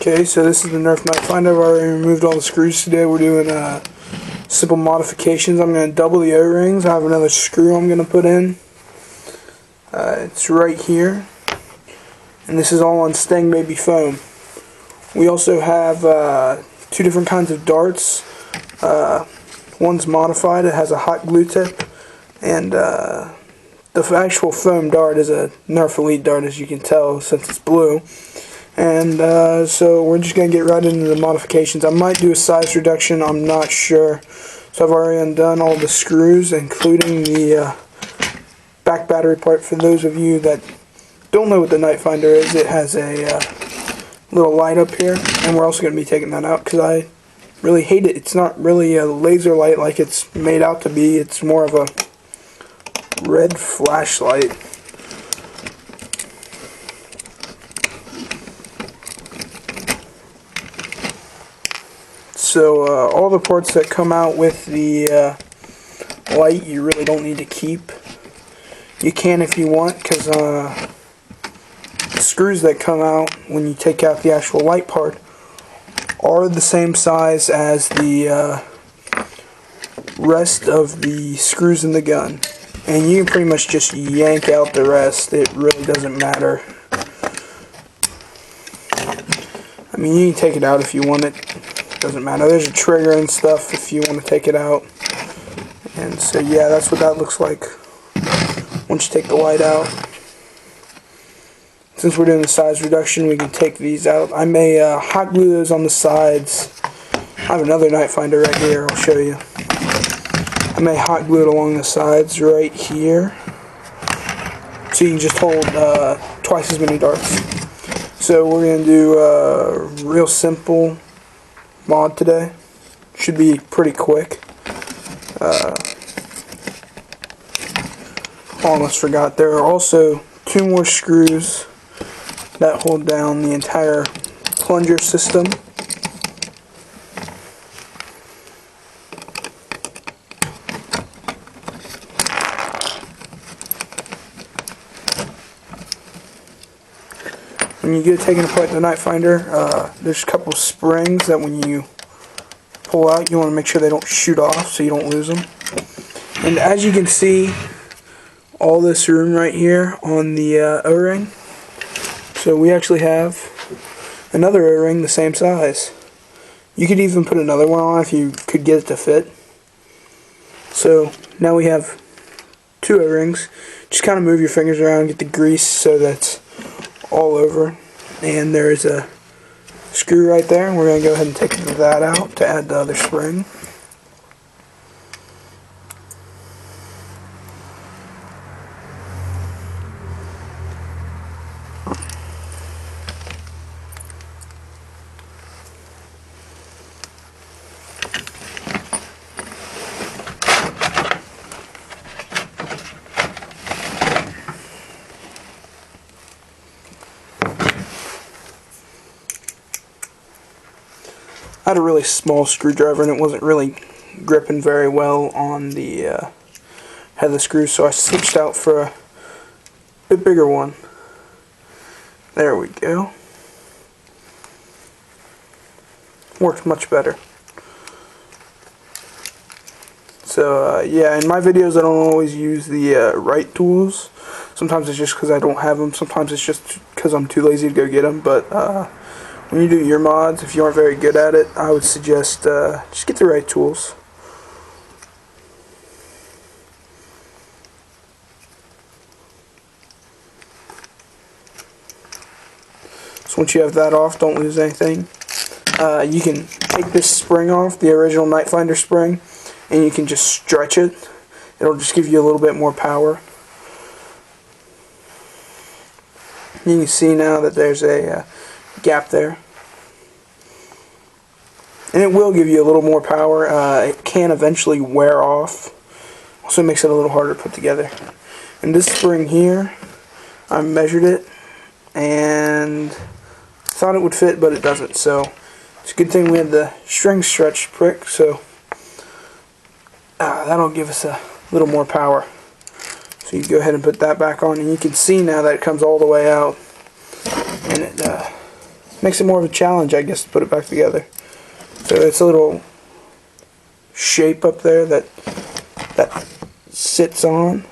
Okay, so this is the Nerf nite finder. I've already removed all the screws today. We're doing simple modifications. I'm going to double the O-rings. I have another screw I'm going to put in. It's right here. And this is all on Stang Baby foam. We also have two different kinds of darts. One's modified. It has a hot glue tip. And the actual foam dart is a Nerf Elite dart, as you can tell, since it's blue. And so we're just going to get right into the modifications. I might do a size reduction, I'm not sure. So I've already undone all the screws, including the back battery part. For those of you that don't know what the nite finder is, it has a little light up here. And we're also going to be taking that out because I really hate it. It's not really a laser light like it's made out to be. It's more of a red flashlight. So all the parts that come out with the light you really don't need to keep. You can if you want, because the screws that come out when you take out the actual light part are the same size as the rest of the screws in the gun. And you can pretty much just yank out the rest. It really doesn't matter. I mean, you can take it out if you want it. Doesn't matter. There's a trigger and stuff if you want to take it out. And so yeah, that's what that looks like once you take the light out. Since we're doing the size reduction, we can take these out. I may hot glue those on the sides. I have another nite finder right here, I'll show you. I may hot glue it along the sides right here, so you can just hold twice as many darts. So we're going to do a real simple mod today. Should be pretty quick. Almost forgot, there are also two more screws that hold down the entire plunger system. When you get taking apart the nite finder, there's a couple springs that when you pull out, you want to make sure they don't shoot off so you don't lose them. And as you can see, all this room right here on the O-ring. So we actually have another O-ring the same size. You could even put another one on if you could get it to fit. So now we have two O-rings. Just kind of move your fingers around, get the grease so that's all over. And there's a screw right there, and we're going to go ahead and take that out to add the other spring. I had a really small screwdriver and it wasn't really gripping very well on the head of the screw, so I switched out for a bit bigger one. There we go. Works much better. So yeah, in my videos I don't always use the right tools. Sometimes it's just because I don't have them. Sometimes it's just because I'm too lazy to go get them. But when you do your mods, if you aren't very good at it, I would suggest just get the right tools. So once you have that off, don't lose anything. You can take this spring off, the original nite finder spring, and you can just stretch it. It'll just give you a little bit more power. You can see now that there's a gap there. And it will give you a little more power. It can eventually wear off. Also makes it a little harder to put together. And this spring here, I measured it and thought it would fit, but it doesn't. So it's a good thing we had the string stretch prick, so that'll give us a little more power. So you go ahead and put that back on, and you can see now that it comes all the way out, and it makes it more of a challenge, I guess, to put it back together. So it's a little shape up there that sits on.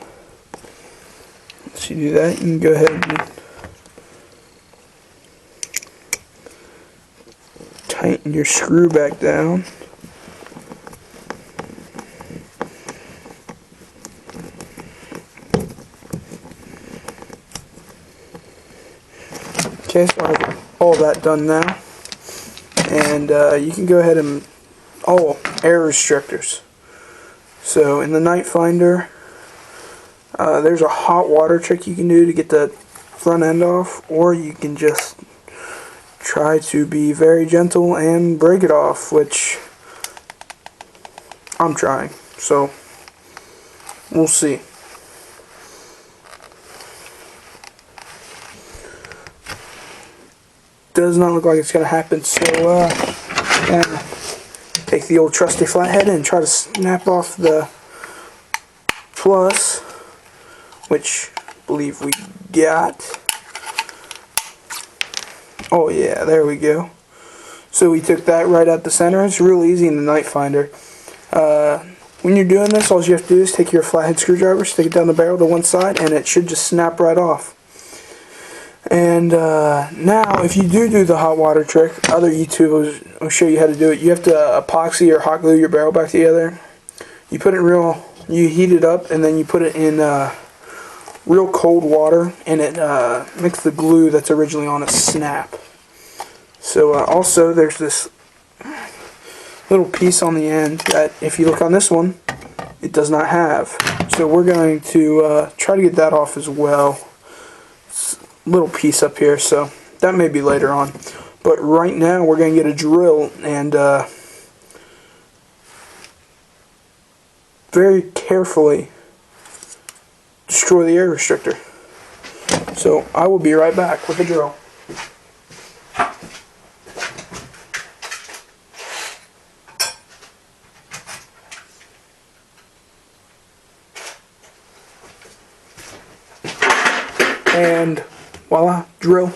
So you do that, you can go ahead and tighten your screw back down. Okay, so I have all that done now, and you can go ahead and air restrictors. So in the nitefinder, there's a hot water trick you can do to get the front end off, or you can just try to be very gentle and break it off, which I'm trying, so we'll see. Does not look like it's going to happen, so gonna take the old trusty flathead and try to snap off the plus, which I believe we got. Oh yeah, there we go. So we took that right out the center. It's real easy in the nitefinder. When you're doing this, all you have to do is take your flathead screwdriver, stick it down the barrel to one side, and it should just snap right off. And now, if you do the hot water trick, other YouTubers will show you how to do it. You have to epoxy or hot glue your barrel back together. You put it you heat it up, and then you put it in real cold water, and it makes the glue that's originally on it snap. So also, there's this little piece on the end that, if you look on this one, it does not have. So we're going to try to get that off as well. Little piece up here, so that may be later on, but right now we're going to get a drill and very carefully destroy the air restrictor. So I will be right back with the drill. And voila, drill.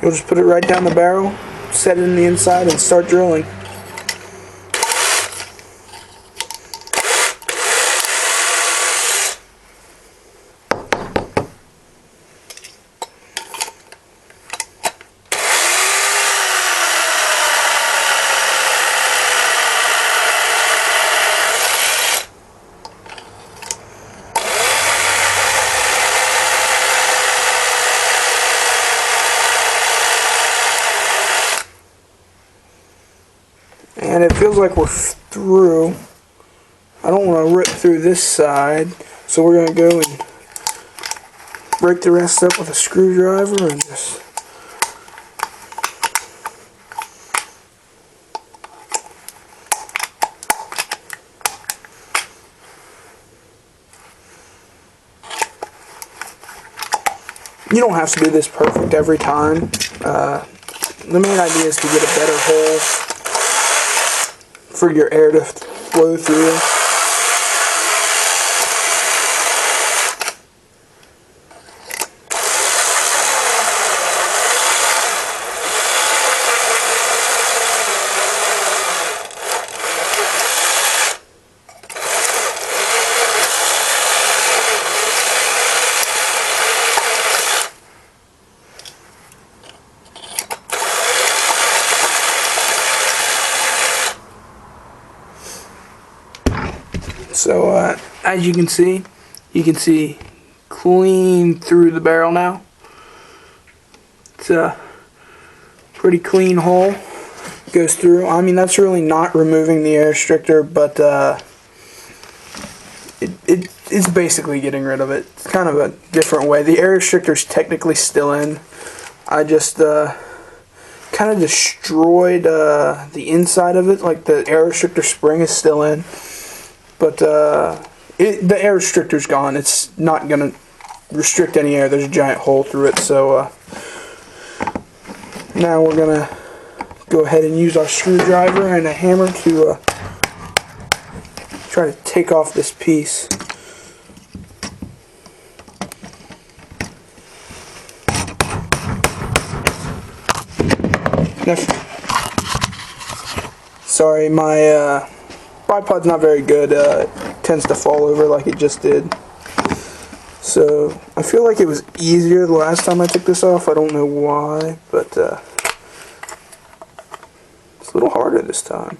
You'll just put it right down the barrel, set it in the inside, and start drilling. And it feels like we're through. I don't want to rip through this side, so we're going to go and break the rest up with a screwdriver and just you don't have to do this perfect every time. The main idea is to get a better hole for your air to flow through. So as you can see clean through the barrel now. It's a pretty clean hole. Goes through. I mean, that's really not removing the air restrictor, but it's basically getting rid of it. It's kind of a different way. The air restrictor is technically still in. I just kind of destroyed the inside of it. Like, the air restrictor spring is still in. But the air restrictor's gone. It's not going to restrict any air. There's a giant hole through it. So now we're going to go ahead and use our screwdriver and a hammer to try to take off this piece. Sorry, my tripod's not very good. It tends to fall over like it just did. So, I feel like it was easier the last time I took this off. I don't know why, but it's a little harder this time.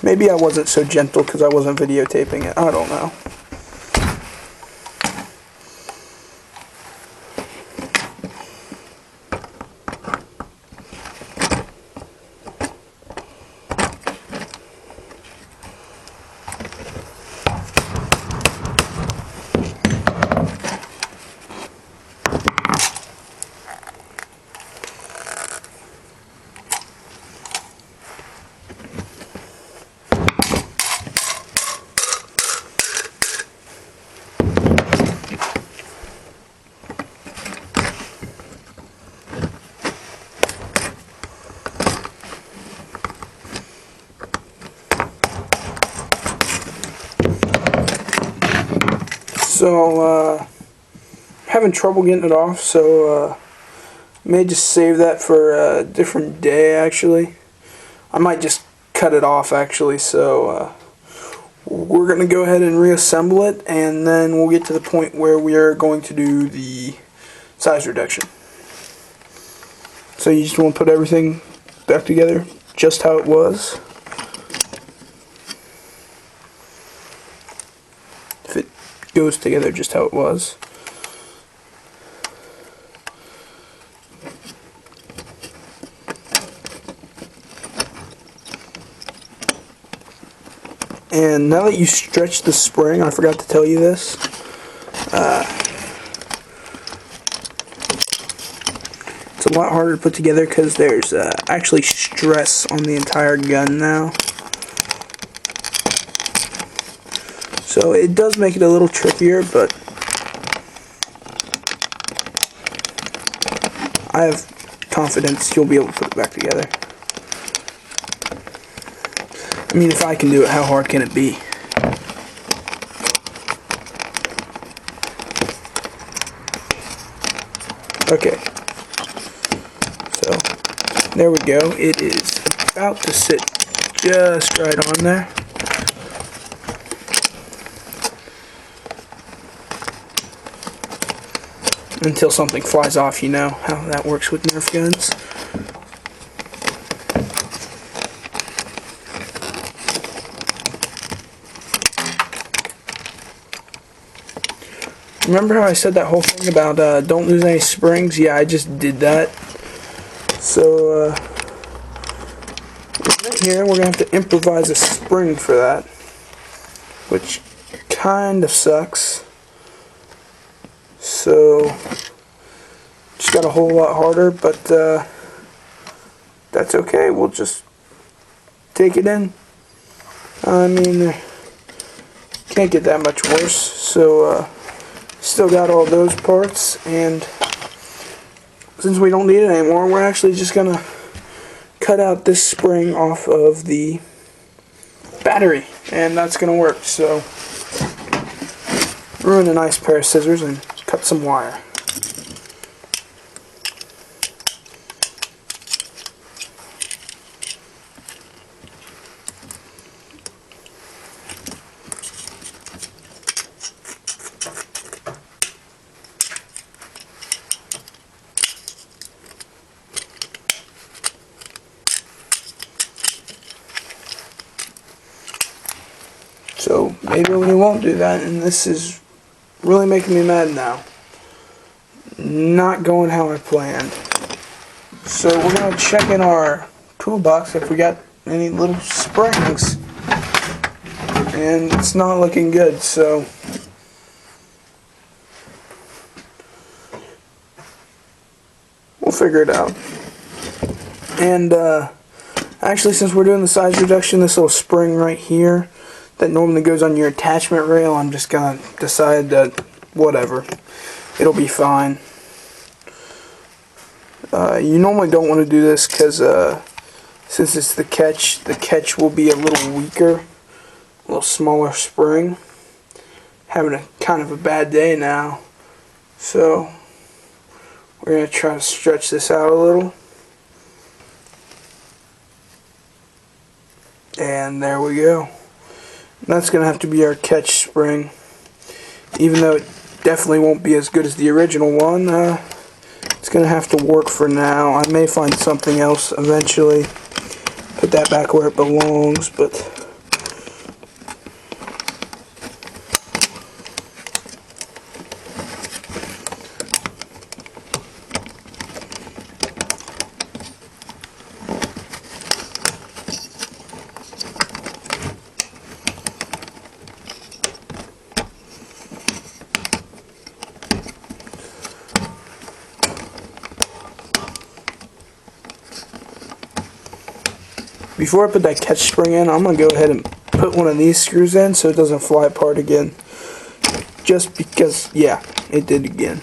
Maybe I wasn't so gentle because I wasn't videotaping it. I don't know. So, having trouble getting it off, so may just save that for a different day, actually. I might just cut it off, actually, so we're going to go ahead and reassemble it, and then we'll get to the point where we are going to do the size reduction. So you just want to put everything back together just how it was. If it goes together just how it was. And now that you stretch the spring, I forgot to tell you this, it's a lot harder to put together because there's actually stress on the entire gun now. So it does make it a little trickier, but I have confidence you'll be able to put it back together. I mean, if I can do it, how hard can it be? Okay. So, there we go. It is about to sit just right on there. Until something flies off, you know how that works with Nerf guns. Remember how I said that whole thing about don't lose any springs? Yeah, I just did that. So, right here, we're going to have to improvise a spring for that. Which kind of sucks. So, just got a whole lot harder, but that's okay. We'll just take it in. I mean, can't get that much worse. So, still got all those parts, and since we don't need it anymore, we're actually just gonna cut out this spring off of the battery, and that's gonna work. So, ruin a nice pair of scissors and cut some wire. So maybe we won't do that, and this is really making me mad now. Not going how I planned. So we're going to check in our toolbox if we got any little springs, and it's not looking good, so we'll figure it out. And actually, since we're doing the size reduction, this little spring right here that normally goes on your attachment rail, I'm just going to decide to whatever. It'll be fine. You normally don't want to do this because since it's the catch will be a little weaker, a little smaller spring. Having a kind of a bad day now, so we're going to try to stretch this out a little. And there we go. That's going to have to be our catch spring. Even though it definitely won't be as good as the original one, it's going to have to work for now. I may find something else eventually. Put that back where it belongs, but... Before I put that catch spring in, I'm going to go ahead and put one of these screws in so it doesn't fly apart again. Just because, yeah, it did again.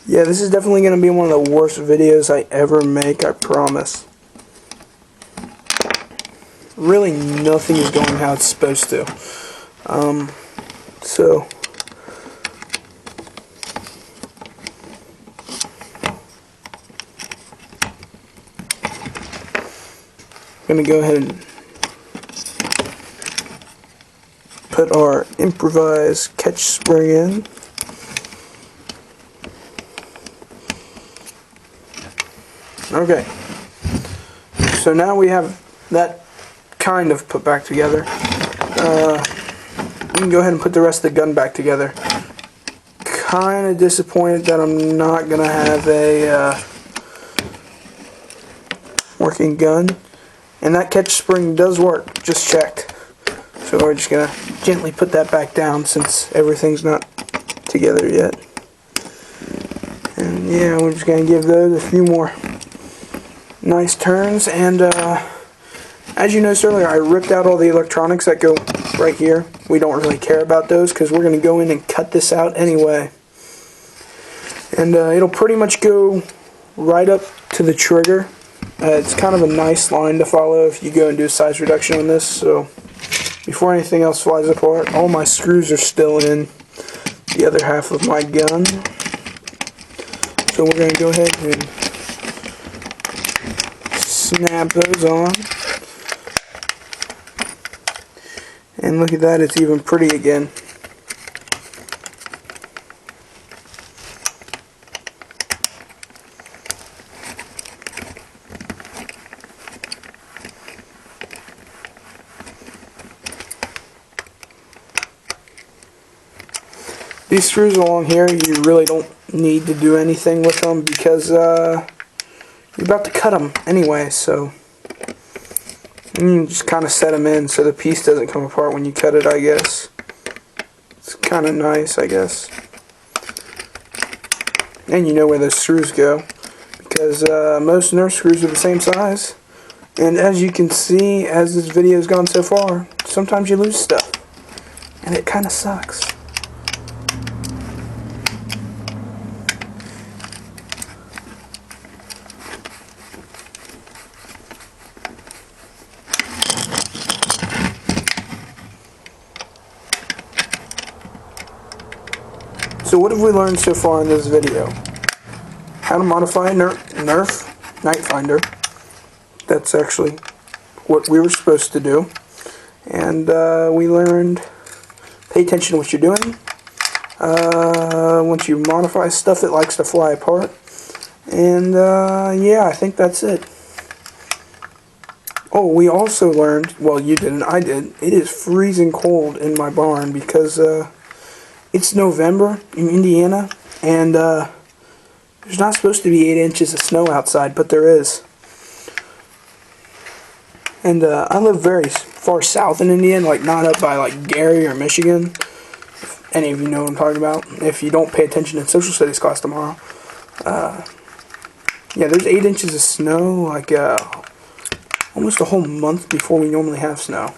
Yeah, this is definitely going to be one of the worst videos I ever make, I promise. Really, nothing is going how it's supposed to. So... I'm going to go ahead and put our improvised catch spring in. Okay, so now we have that kind of put back together. We can go ahead and put the rest of the gun back together. Kind of disappointed that I'm not going to have a working gun. And that catch spring does work, just checked. So we're just going to gently put that back down since everything's not together yet. And yeah, we're just going to give those a few more nice turns. And as you noticed earlier, I ripped out all the electronics that go right here. We don't really care about those because we're going to go in and cut this out anyway. And it'll pretty much go right up to the trigger. It's kind of a nice line to follow if you go and do a size reduction on this. So before anything else flies apart, all my screws are still in the other half of my gun. So we're going to go ahead and snap those on. And look at that, it's even pretty again. These screws along here, you really don't need to do anything with them because you're about to cut them anyway, so you just kind of set them in so the piece doesn't come apart when you cut it, I guess. It's kind of nice, I guess. And you know where those screws go because most Nerf screws are the same size. And as you can see, as this video has gone so far, sometimes you lose stuff. And it kind of sucks. So what have we learned so far in this video? How to modify a Nerf nitefinder. That's actually what we were supposed to do. And we learned, pay attention to what you're doing. Once you modify stuff, it likes to fly apart. And yeah, I think that's it. Oh, we also learned, well, you didn't, I did, it is freezing cold in my barn because it's November in Indiana, and there's not supposed to be 8 inches of snow outside, but there is. And I live very far south in Indiana, like not up by like Gary or Michigan. If any of you know what I'm talking about. If you don't pay attention in social studies class tomorrow. Yeah, there's 8 inches of snow, like almost a whole month before we normally have snow.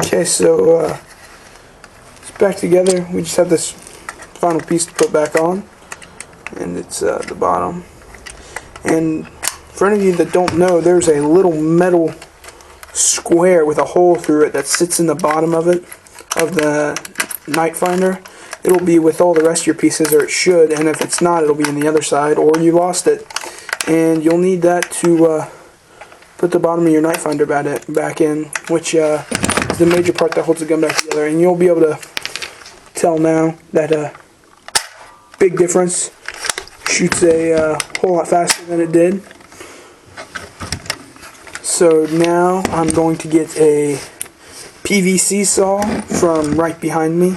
Okay, so it's back together. We just have this final piece to put back on, and it's the bottom. And for any of you that don't know, there's a little metal square with a hole through it that sits in the bottom of it, of the nitefinder. It'll be with all the rest of your pieces, or it should, and if it's not, it'll be on the other side, or you lost it. And you'll need that to put the bottom of your nitefinder back in, which is the major part that holds the gun back together. And you'll be able to tell now that big difference. Shoots a whole lot faster than it did. So now I'm going to get a PVC saw from right behind me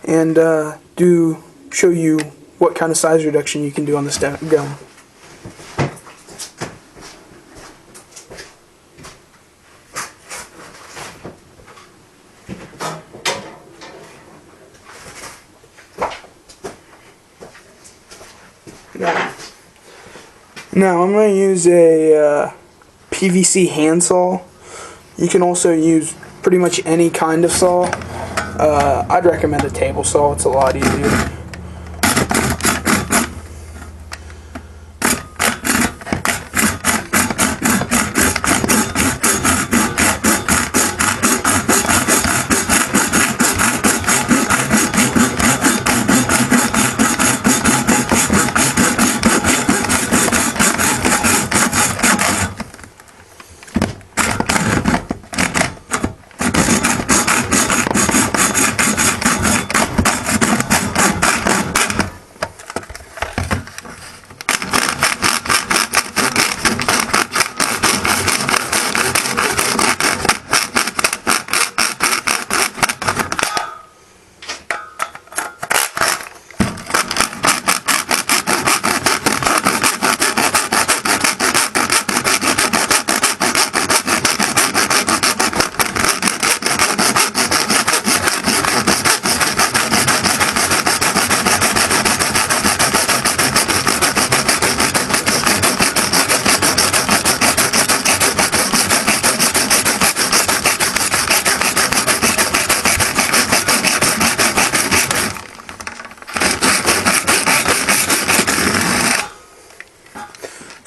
and show you what kind of size reduction you can do on this gun. Now I'm going to use a PVC handsaw. You can also use pretty much any kind of saw. I'd recommend a table saw. It's a lot easier.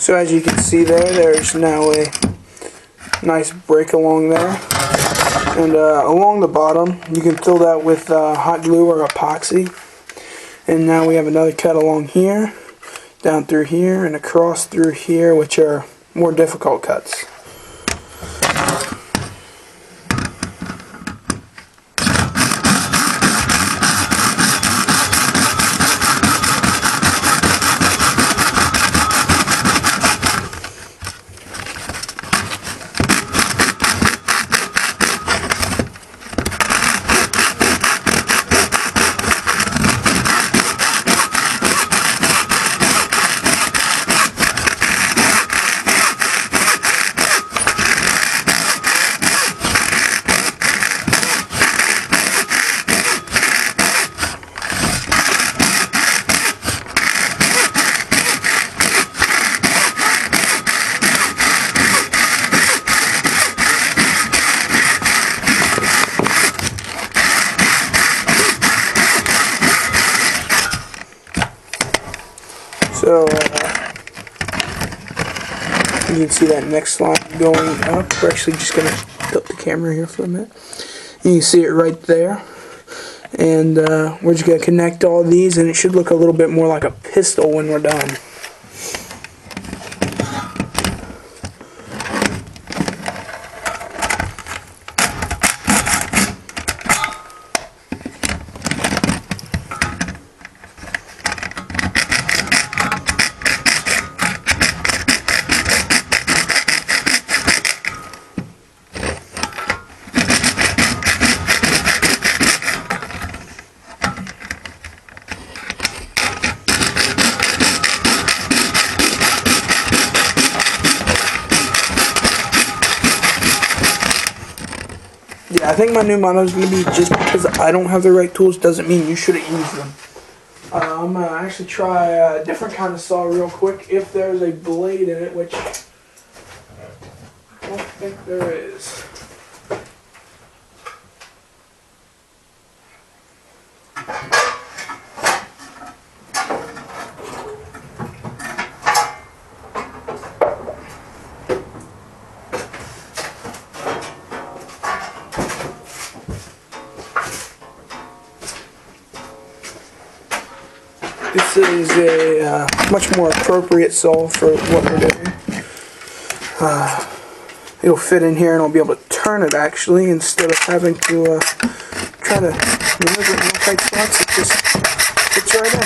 So as you can see there's now a nice break along there. And along the bottom, you can fill that with hot glue or epoxy. And now we have another cut along here, down through here, and across through here, which are more difficult cuts. So you can see that next line going up. We're actually just going to tilt the camera here for a minute. You can see it right there. And we're just going to connect all these, and it should look a little bit more like a pistol when we're done. Yeah, I think my new motto is going to be, just because I don't have the right tools doesn't mean you shouldn't use them. I'm going to actually try a different kind of saw real quick, if there's a blade in it, which I don't think there is. This is a much more appropriate saw for what we're doing. It'll fit in here and I'll be able to turn it actually, instead of having to try to maneuver it in all tight spots. It just fits right in.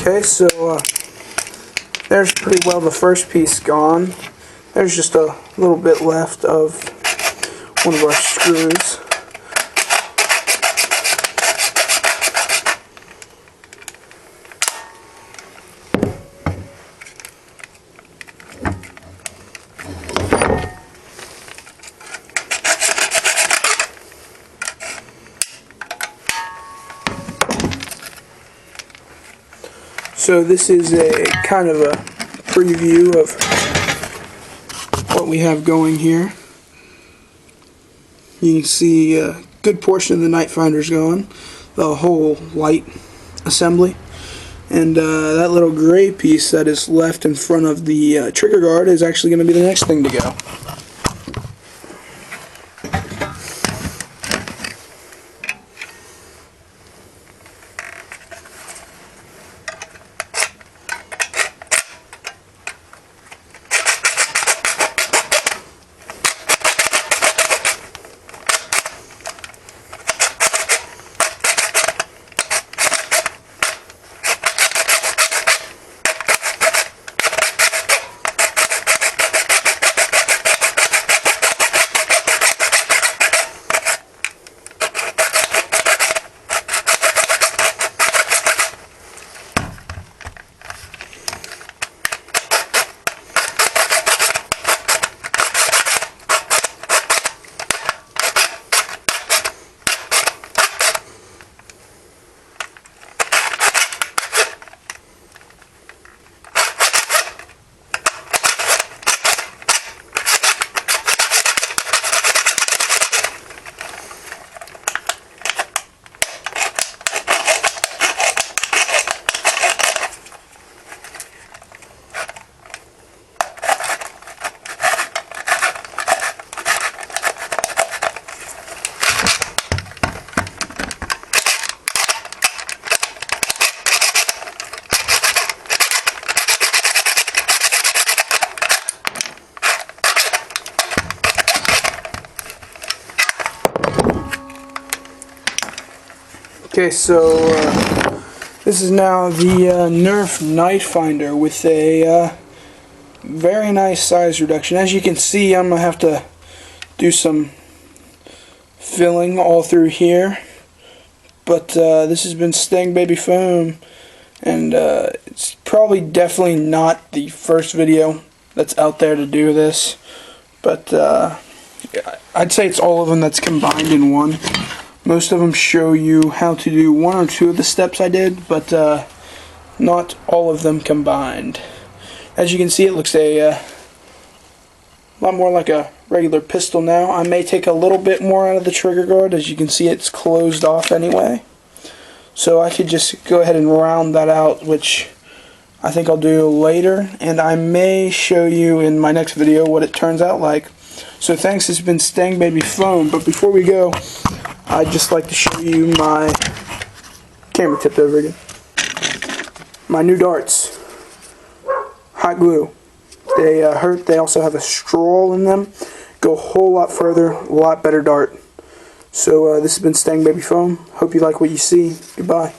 Okay, so there's pretty well the first piece gone. There's just a little bit left of one of our screws. So this is a kind of a preview of what we have going here. You can see a good portion of the nitefinder's gone, the whole light assembly, and that little gray piece that is left in front of the trigger guard is actually going to be the next thing to go. Okay, so this is now the Nerf nitefinder with a very nice size reduction. As you can see, I'm going to have to do some filling all through here, but this has been Stang Baby Foam, and it's probably definitely not the first video that's out there to do this, but I'd say it's all of them that's combined in one. Most of them show you how to do one or two of the steps I did, but not all of them combined. As you can see, it looks a lot more like a regular pistol now. I may take a little bit more out of the trigger guard. As you can see, it's closed off anyway. So I could just go ahead and round that out, which I think I'll do later, and I may show you in my next video what it turns out like. So thanks, it's been Stang Baby Foam, but before we go, I'd just like to show you my camera tipped over again. My new darts. Hot glue. They hurt. They also have a straw in them. Go a whole lot further, a lot better dart. So this has been Stang Baby Foam. Hope you like what you see. Goodbye.